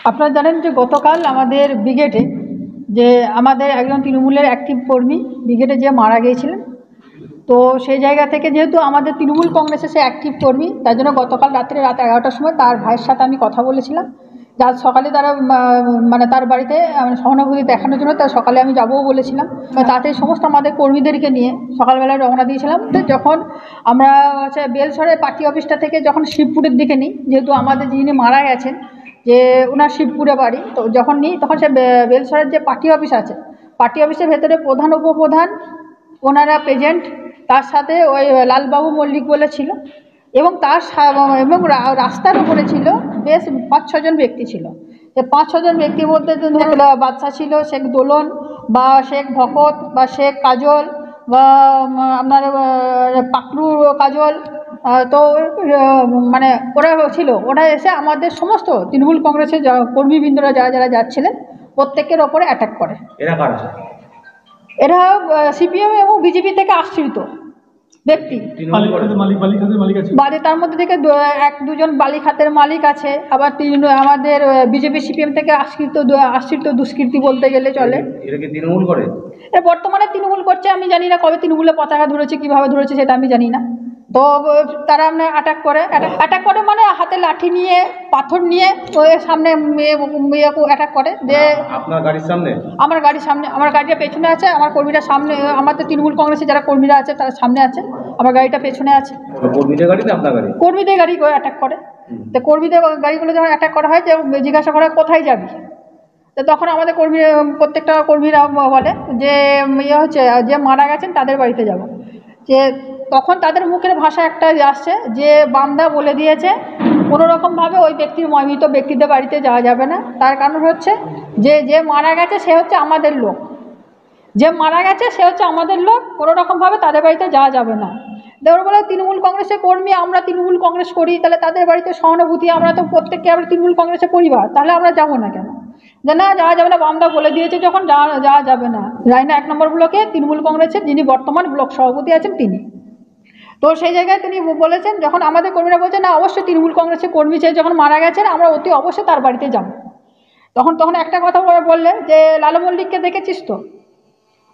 আপনারা জানেন যে গতকাল আমাদের ব্রিগেডে যে আমাদের একজন তৃণমূলের অ্যাক্টিভ কর্মী ব্রিগেডে যে মারা গিয়েছিলেন, তো সেই জায়গা থেকে যেহেতু আমাদের তৃণমূল কংগ্রেসের সে অ্যাক্টিভ কর্মী, তার জন্য গতকাল রাত 11টার সময় তার ভাইয়ের সাথে আমি কথা বলেছিলাম। আজ সকালে তারা মানে তার বাড়িতে সহানুভূতি দেখানোর জন্য তার সকালে আমি যাবও বলেছিলাম। তাতে সমস্ত আমাদের কর্মীদেরকে নিয়ে সকালবেলায় রওনা দিয়েছিলাম। তো যখন আমরা বেলসরের পার্টি অফিসটা থেকে যখন শিবপুরের দিকে নিই, যেহেতু আমাদের যিনি মারা গেছেন যে ওনার শিবপুরে বাড়ি, তো যখন নিই তখন সে বেলসরের যে পার্টি অফিস আছে, পার্টি অফিসের ভেতরে প্রধান উপপ্রধান ওনারা প্রেজেন্ট, তার সাথে ওই লালবাবু মল্লিক বলে ছিল, এবং এবং রাস্তার উপরে ছিল বেশ 5-6 জন ব্যক্তি ছিল। যে 5-6 জন ব্যক্তির মধ্যে বাদশা ছিল, শেখ দোলন বা শেখ ভকত বা শেখ কাজল বা আপনার পাকলু কাজল, তো মানে ওরা ছিল, ওরা এসে আমাদের সমস্ত তৃণমূল কংগ্রেসের কর্মীবৃন্দরা যারা যারা যাচ্ছিলেন প্রত্যেকের ওপরে অ্যাটাক করে। এরা সিপিএম এবং বিজেপি থেকে আশ্রিত ব্যক্তি। তার মধ্যে থেকে 1-2 জন বালিখাতের মালিক আছে, আবার আমাদের বিজেপি সিপিএম থেকে আশ্রিত দুষ্কৃতী বলতে গেলে চলে। তৃণমূল করে বর্তমানে তৃণমূল করছে, আমি জানি না কবে তৃণমূলের পতাকা ধরেছে, কিভাবে ধরেছে সেটা আমি জানি না। তো তারা অ্যাটাক করে মানে হাতে লাঠি নিয়ে পাথর নিয়ে ওই সামনে অ্যাটাক করে। যে আপনার গাড়ির সামনে, আমার গাড়ির সামনে, আমার গাড়িটা পেছনে আছে, আমার কর্মীরা সামনে, আমাদের তৃণমূল কংগ্রেসের যারা কর্মীরা আছে তারা সামনে আছে, আমার গাড়িটা পেছনে আছে। কর্মীদের গাড়ি না আপনার গাড়ি? কর্মীদের গাড়ি অ্যাটাক করে। তো কর্মীদের গাড়িগুলো যখন অ্যাটাক করা হয়, যে জিজ্ঞাসা করা কোথায় যাবি, তো তখন আমাদের প্রত্যেকটা কর্মীরা বলে যে হচ্ছে যে মারা গেছেন তাদের বাড়িতে যাব। যে তখন তাদের মুখের ভাষা একটা আসছে যে বামদা বলে দিয়েছে কোনোরকমভাবে ওই মৃত ব্যক্তিদের বাড়িতে যাওয়া যাবে না। তার কারণ হচ্ছে যে মারা গেছে সে হচ্ছে আমাদের লোক, কোনোরকমভাবে তাদের বাড়িতে যাওয়া যাবে না। দেওয়ার বলে তৃণমূল কংগ্রেসের কর্মী, আমরা তৃণমূল কংগ্রেস করি, তাহলে তাদের বাড়িতে সহানুভূতি, আমরা তো প্রত্যেককে আমরা তৃণমূল কংগ্রেসের পরিবার, তাহলে আমরা যাবো না কেন? যে না, যাওয়া যাবে না, বামদা বলে দিয়েছে যখন যাওয়া যাবে না। রায়না 1 নম্বর ব্লকে তৃণমূল কংগ্রেসের যিনি বর্তমান ব্লক সভাপতি আছেন তিনি, তো সেই জায়গায় তিনি বলেছেন, যখন আমাদের কর্মীরা বলছেন না অবশ্যই তৃণমূল কংগ্রেসের কর্মী যখন মারা গেছেন আমরা অতি অবশ্যই তার বাড়িতে যাব, তখন একটা কথা বললে যে লালু মল্লিককে দেখেছিস তো,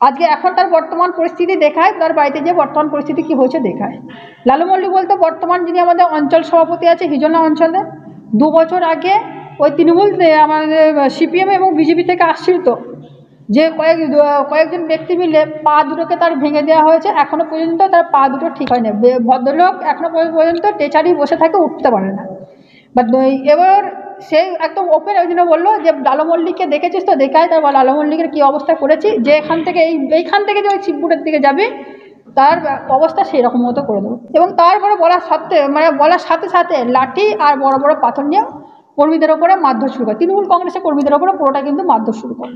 আজকে এখন তার বর্তমান পরিস্থিতি দেখায়, তার বাড়িতে যে বর্তমান পরিস্থিতি কি হয়েছে দেখায়। লালু মল্লিক বলতে বর্তমান যিনি আমাদের অঞ্চল সভাপতি আছে হিজলা অঞ্চলে, 2 বছর আগে ওই তৃণমূল আমাদের সিপিএম এবং বিজেপি থেকে আশ্রিত যে কয়েকজন ব্যক্তি মিলে পা দুটোকে তার ভেঙে দেওয়া হয়েছে, এখনো পর্যন্ত তার পা দুটো ঠিক হয়নি। ভদ্রলোক এখনো পর্যন্ত টেচারি বসে থাকে, উঠতে পারে না। বাট এবার সে একদম ওপেন ওই জন্য বললো যে লালু মল্লিককে দেখেছিস তো, দেখায় তার লালু মল্লিকের কী অবস্থা করেছি, যে এইখান থেকে যে ওই শিবপুরের দিকে যাবে তার অবস্থা সেই রকম মতো করে দেবো। এবং তারপরে বলার সাথে সাথে লাঠি আর বড় বড় পাথর নিয়ে কর্মীদের ওপরে মারধর শুরু করে, তৃণমূল কংগ্রেসের কর্মীদের ওপরে পুরোটা কিন্তু মারধর শুরু করে।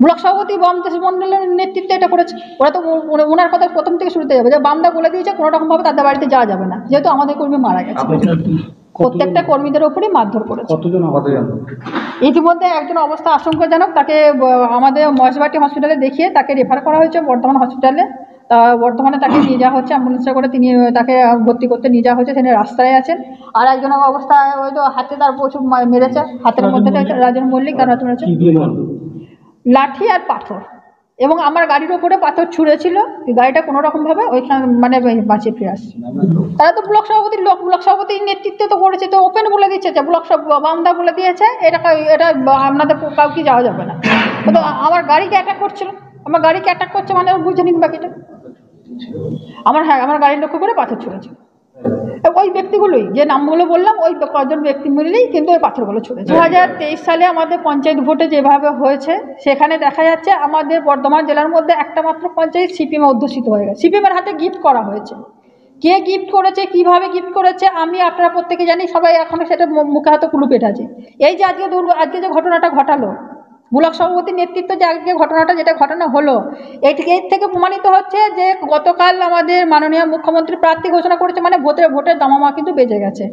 ব্লক সভাপতি বামদেশ মন্ডলের নেতৃত্বে এটা করেছে। ওরা তো ওনার কথা প্রথম থেকে শুরুতে যাবে যে বামদা বলে দিয়েছে কোনো রকমভাবে তাদের বাড়িতে যাওয়া যাবে না, যেহেতু আমাদের কর্মী মারা গেছে। প্রত্যেকটা কর্মীদের ওপরই মারধর করেছে। ইতিমধ্যে একজন অবস্থা আশঙ্কাজনক, তাকে আমাদের মহেশবাটি হসপিটালে দেখিয়ে তাকে রেফার করা হয়েছে বর্ধমান হসপিটালে। বর্তমানে তাকে নিয়ে যাওয়া হচ্ছে অ্যাম্বুলেন্সে করে, তাকে ভর্তি করতে নিয়ে যাওয়া হচ্ছে, তিনি রাস্তায় আছেন। আর একজনের অবস্থা হয়তো হাতে তার প্রচুর মেরেছে, হাতের মধ্যে রাজন মল্লিক তার হাতে মেরেছে লাঠি আর পাথর, এবং আমার গাড়ির ওপরে পাথর ছুঁড়েছিল, গাড়িটা কোনো রকমভাবে ওইখানে বাঁচিয়ে ফিরে আসছে। তারা তো ব্লক সভাপতির নেতৃত্বে তো করেছে, তো ওপেন বলে দিচ্ছে যে বামদা বলে দিয়েছে এটা আপনাদের কাউকে যাওয়া যাবে না। তো আমার গাড়িকে অ্যাটাক করছিল, মানে বুঝে নিন বাকিটা। আমার গাড়ির লক্ষ্য করে পাথর ছুঁড়েছে ওই ব্যক্তিগুলোই, যে নামগুলো বললাম ওই কজন ব্যক্তি মিলেই কিন্তু ওই পাথরগুলো ছুঁড়েছে। 2023 সালে আমাদের পঞ্চায়েত ভোটে যেভাবে হয়েছে সেখানে দেখা যাচ্ছে আমাদের বর্ধমান জেলার মধ্যে একটা মাত্র পঞ্চায়েত সিপিএম অধ্যুষিত হয়ে গেছে, সিপিএমের হাতে গিফট করা হয়েছে। কে গিফট করেছে, কিভাবে গিফট করেছে আমি আপনারা প্রত্যেকে জানি, সবাই এখনো সেটা মুখে হাতে কুলু পেটাছে। এই যে আজকে যে ঘটনাটা ঘটালো, ব্লক সভাপতির নেতৃত্বে যে আজকে যেটা ঘটনা হলো, এর থেকে প্রমাণিত হচ্ছে যে গতকাল আমাদের মাননীয় মুখ্যমন্ত্রী প্রার্থী ঘোষণা করেছে, মানে ভোটের দামামা কিন্তু বেজে গেছে।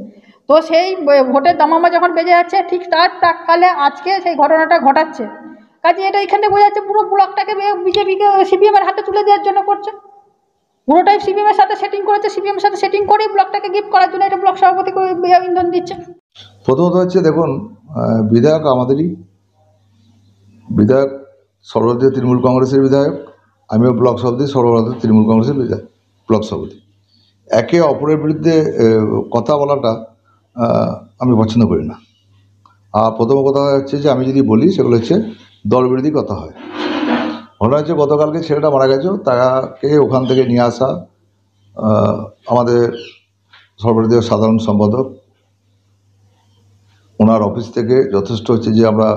তো সেই ভোটের দামামা যখন বেজে যাচ্ছে, ঠিক তার প্রাককালে আজকে সেই ঘটনাটা ঘটাচ্ছে। কাজে এটা এখানে বোঝা যাচ্ছে পুরো ব্লকটাকে বিজেপিকে সিপিএমের হাতে তুলে দেওয়ার জন্য করছে, পুরোটাই সিপিএমের সাথে সেটিং করেছে, সিপিএমের সাথে সেটিং করেই ব্লকটাকে গিফট করার জন্য এটা ব্লক সভাপতিকে ইন্ধন দিচ্ছে। প্রথমত হচ্ছে দেখুন, বিধায়ক আমাদেরই বিধায়ক, সর্বভারতীয় তৃণমূল কংগ্রেসের বিধায়ক। আমিও ব্লক সভাপতি, সর্বভারতীয় তৃণমূল কংগ্রেসের বিধায়ক, ব্লক সভাপতি। একে অপরের বিরুদ্ধে কথা বলাটা আমি পছন্দ করি না। আর প্রথম কথা হচ্ছে যে আমি যদি বলি সেগুলো হচ্ছে দল বিরোধী কথা হয়। ঘটনা হচ্ছে গতকালকে ছেলেটা মারা গেছে, তাকে ওখান থেকে নিয়ে আসা আমাদের সর্বভারতীয় সাধারণ সম্পাদক, ওনার অফিস থেকে যথেষ্ট হচ্ছে যে আমরা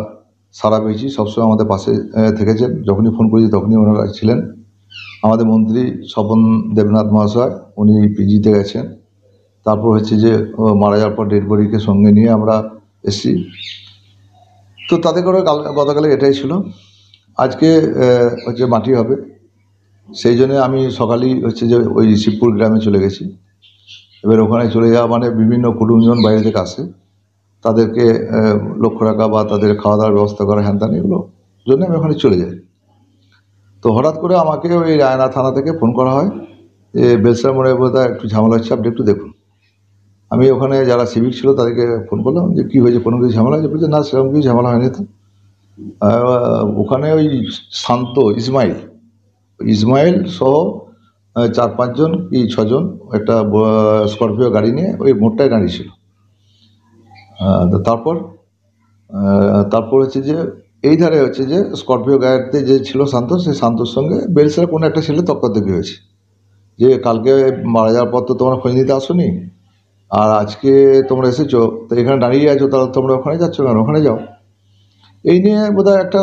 সাড়া পেয়েছি, সবসময় আমাদের পাশে থেকেছেন। যখনই ফোন করেছি তখনই ওনারা ছিলেন। আমাদের মন্ত্রী স্বপন দেবনাথ মহাশয়, উনি পিজিতে গেছেন। তারপর হচ্ছে যে মারা যাওয়ার পর ডেড বডিকে সঙ্গে নিয়ে আমরা এসেছি। তো তাতে করে গতকালে এটাই ছিল। আজকে হচ্ছে মাটি হবে, সেই জন্য আমি সকালেই হচ্ছে যে ওই শিবপুর গ্রামে চলে গেছি। এবার ওখানে চলে যাওয়া মানে বিভিন্ন কুটুমজন বাইরে থেকে আসে, তাদেরকে লক্ষ্য রাখা বা তাদের খাওয়া দাওয়ার ব্যবস্থা করা, হ্যান এগুলো জন্য আমি ওখানে চলে যাই। তো হঠাৎ করে আমাকে ওই রায়না থানা থেকে ফোন করা হয় যে বেলসা মোড়ে বোধহয় একটু ঝামেলা হচ্ছে, আপনি একটু দেখুন। আমি ওখানে যারা সিভিক ছিল তাদেরকে ফোন করলাম যে কী হয়েছে, কোনো কিছু ঝামেলা হয়েছে? বলছে না, সেরকম কিছু ঝামেলা হয়নি। তো ওখানে ওই শান্ত ইসমাইল সহ 4-5 জন কি 6 জন একটা স্করপিও গাড়ি নিয়ে ওই মোড়টায় দাঁড়িয়েছিল। তারপর হচ্ছে যে এই ধারে হচ্ছে যে স্করপিও গাড়িতে যে ছিল শান্ত, সেই শান্তর সঙ্গে বেলসের কোনো একটা ছেলে তর্কাতর্কি হয়েছে যে কালকে মারা যাওয়ার পর তো তোমরা খোঁজ নিতে আসোনি, আর আজকে তোমরা এসেছো, তো এখানে দাঁড়িয়ে আছো, তাহলে তোমরা ওখানে যাচ্ছ কেন, ওখানে যাও। এই নিয়ে বোধহয় একটা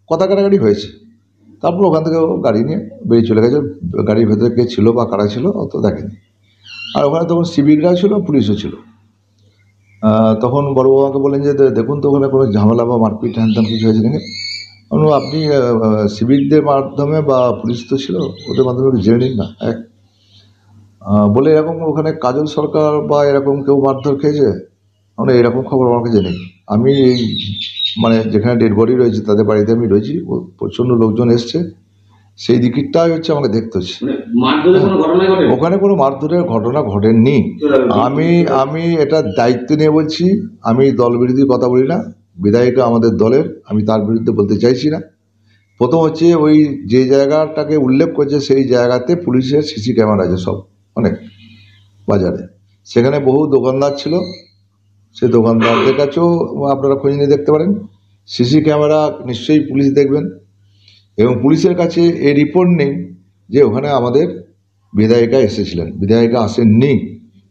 কথা কাটাকাটি হয়েছে। তারপর ওখান থেকে গাড়ি নিয়ে বেরিয়ে চলে গেছে। গাড়ির ভেতরে কে ছিল বা কারা ছিল অত দেখেনি। আর ওখানে তখন সিভিকরা ছিল, পুলিশও ছিল। তখন বড়বাবু আমাকে বললেন যে দেখুন তো ওখানে কোনো ঝামেলা বা মারপিট হ্যান কিছু হয়েছে নাকি। আপনি সিভিকদের মাধ্যমে বা পুলিশ তো ছিল, ওদের মাধ্যমে একটু জেনে নিন না। বলে এরকম ওখানে কাজল সরকার বা এরকম কেউ মারধর খেয়েছে, মানে এরকম খবর আমার কাছে নেই। আমি এই মানে যেখানে ডেড বডি রয়েছে তাদের বাড়িতে আমি রয়েছি, প্রচণ্ড লোকজন এসছে, সেই দিকটাই হচ্ছে আমাকে দেখতে হচ্ছে। ওখানে কোনো মারধরের ঘটনা ঘটেনি। আমি এটা দায়িত্ব নিয়ে বলছি, আমি দল বিরোধী কথা বলি না। বিধায়িকা আমাদের দলের, আমি তার বিরুদ্ধে বলতে চাইছি না। প্রথম হচ্ছে ওই যে জায়গাটাকে উল্লেখ করছে সেই জায়গাতে পুলিশের সিসি ক্যামেরা আছে সব, অনেক বাজারে। সেখানে বহু দোকানদার ছিল, সেই দোকানদারদের কাছেও আপনারা খোঁজ নিয়ে দেখতে পারেন। সিসি ক্যামেরা নিশ্চয়ই পুলিশ দেখবেন। এবং পুলিশের কাছে এই রিপোর্ট নেই যে ওখানে আমাদের বিধায়িকা এসেছিলেন। বিধায়িকা আসেননি,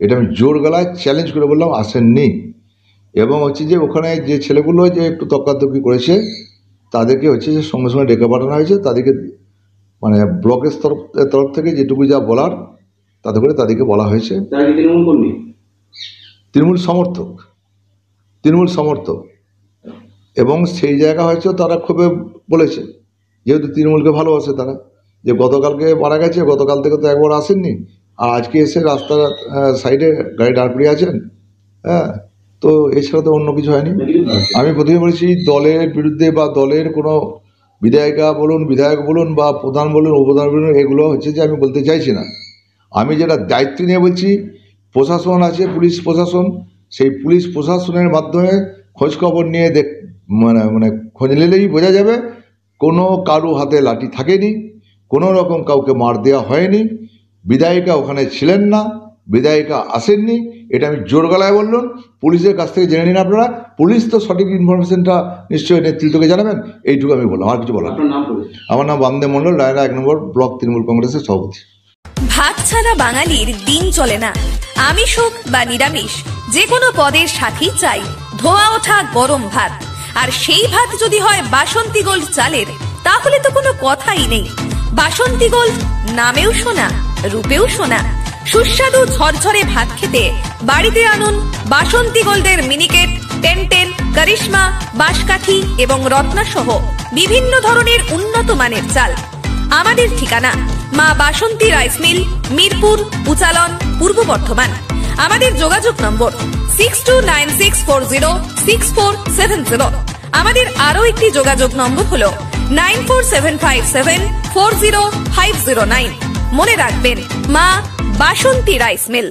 এটা আমি জোর গলায় চ্যালেঞ্জ করে বললাম, আসেননি। এবং হচ্ছে যে ওখানে যে ছেলেগুলো যে একটু তর্কাতর্কি করেছে তাদেরকে হচ্ছে যে সঙ্গে সঙ্গে ডেকে পাঠানো হয়েছে। তাদেরকে মানে ব্লকের তরফ থেকে যেটুকু যা বলার তাতে করে তাদেরকে বলা হয়েছে। তৃণমূল সমর্থক এবং সেই জায়গা হয়তো তারা ক্ষোভে বলেছে, যেহেতু তৃণমূলকে ভালোবাসে তারা, যে গতকালকে মারা গেছে, গতকাল থেকে তো একবার আসেননি, আর আজকে এসে রাস্তার সাইডে গাড়ি দাঁড় করিয়ে আছেন। তো এছাড়া তো অন্য কিছু হয়নি। আমি প্রথমে বলেছি দলের বিরুদ্ধে বা দলের কোনো বিধায়িকা বলুন, বিধায়ক বলুন বা প্রধান বলুন, উপপ্রধান বলুন, এগুলো হচ্ছে যে আমি বলতে চাইছি না। আমি যেটা দায়িত্ব নিয়ে বলছি, প্রশাসন আছে, পুলিশ প্রশাসন, সেই পুলিশ প্রশাসনের মাধ্যমে খোঁজখবর নিয়ে মানে খোঁজ নিলেই বোঝা যাবে কোনো কারো হাতে লাঠি থাকেনি, কোনো রকম কাউকে মার দেওয়া হয়নি, বিধায়িকা ওখানে ছিলেন না, বিধায়িকা আসেননি। এটা আমি জোর গলায় বললাম। পুলিশের কাছ থেকে জেনে নিন আপনারা, পুলিশ তো সঠিক ইনফরমেশনটা নিশ্চয়ই নেতৃত্বকে জানাবেন। এইটুকু আমি বললাম, আর কিছু বলার। আমার নাম বামদেব মণ্ডল, রায়না 1 নম্বর ব্লক তৃণমূল কংগ্রেসের সভাপতি। ভাত ছাড়া বাঙালির দিন চলে না। আমিষ হোক বা নিরামিষ, যে কোনো পদের সাথেই চাই ধোয়া ওঠা গরম ভাত। আর সেই ভাত যদি হয় বাসন্তী গোল্ড চালের, তাহলে তো কোনো কথাই নেই। বাসন্তী গোল্ড নামেও শোনা, রূপেও শোনা। সুস্বাদু ঝরঝরে ভাত খেতে বাড়িতে আনুন বাসন্তী গোল্ডের মিনিকেট, 1010, করিশ্মা, বাঁশকাঠি এবং রত্না সহ বিভিন্ন ধরনের উন্নত মানের চাল। আমাদের ঠিকানা মা বাসন্তী রাইস মিল, মিরপুর, উচালন, পূর্ব বর্ধমান। আমাদের যোগাযোগ নম্বর 6296406470। আমাদের আরো একটি যোগাযোগ নম্বর হলো 9475740509। মনে রাখবেন, মা বাসন্তী রাইস মিল।